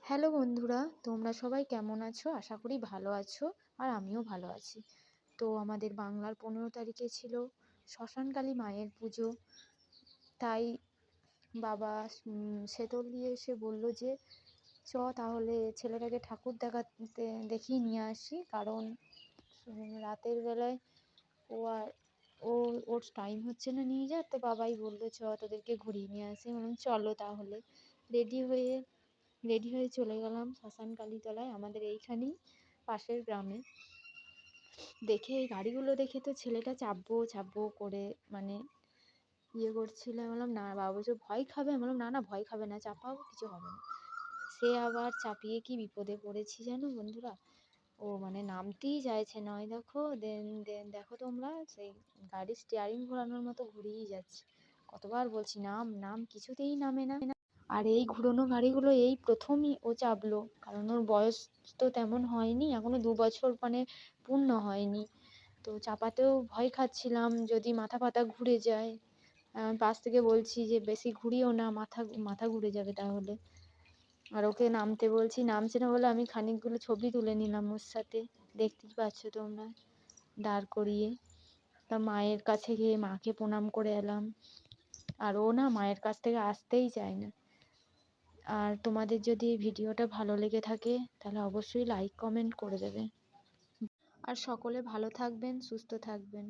Hello বন্ধুরা, তোমরা সবাই কেমন আছো? আশা করি ভালো আছো, আর আমিও ভালো আছি। তো আমাদের বাংলার 15 তারিখে ছিল শ্মশানকালী মায়ের পুজো। তাই বাবা সেতল দিয়ে এসে বলল যে তাহলে ছেলেটাকে ঠাকুর দেখাতে দেখিয়ে নিয়ে আসি, কারণ রাতের বেলায় ও আর ও ওর টাইম হচ্ছে না নিয়ে যাওয়ার। তো বাবাই বললো তোদেরকে ঘুরিয়ে নিয়ে আসি। বললাম চলো তাহলে। রেডি হয়ে রেডি হয়ে চলে গেলাম শ্মশান কালীতলায়, আমাদের এইখানেই পাশের গ্রামে। দেখে এই গাড়িগুলো দেখে তো ছেলেটা চাপবো চাপবো করে মানে করছিল। আমি বললাম না, বাবা বলছে ভয় খাবে। আমি বললাম না না, ভয় খাবে না, চাপাও, কিছু হবে না। সে আবার চাপিয়ে কি বিপদে পড়েছি জানো বন্ধুরা। ও মানে নামতেই চাইছে না। ওই দেখো, দেন দেন দেখো তোমরা, সেই গাড়ির স্টিয়ারিং ঘোরানোর মতো ঘুরিয়েই যাচ্ছে। কতবার বলছি নাম নাম, কিছুতেই নামে না। আর এই ঘুরোনো গাড়িগুলো এই প্রথমই ও চাপলো, কারণ ওর বয়স তো তেমন হয়নি, এখনো 2 বছর মানে পূর্ণ হয়নি। তো চাপাতেও ভয় খাচ্ছিলাম, যদি মাথা ফাথা ঘুরে যায়। পাশ থেকে বলছি যে বেশি ঘুরিও না, মাথা মাথা ঘুরে যাবে তাহলে। আর ওকে নামতে বলছি, নামছে না বলে আমি খানিকগুলো ছবি তুলে নিলাম ওর সাথে, দেখতেই পাচ্ছ তোমরা, দাঁড় করিয়ে। তা মায়ের কাছে গিয়ে মাকে প্রণাম করে এলাম। আর ও না মায়ের কাছ থেকে আসতেই চায় না। আর তোমাদের যদি এই ভিডিওটা ভালো লেগে থাকে তাহলে অবশ্যই লাইক কমেন্ট করে দেবে। আর সকলে ভালো থাকবেন, সুস্থ থাকবেন।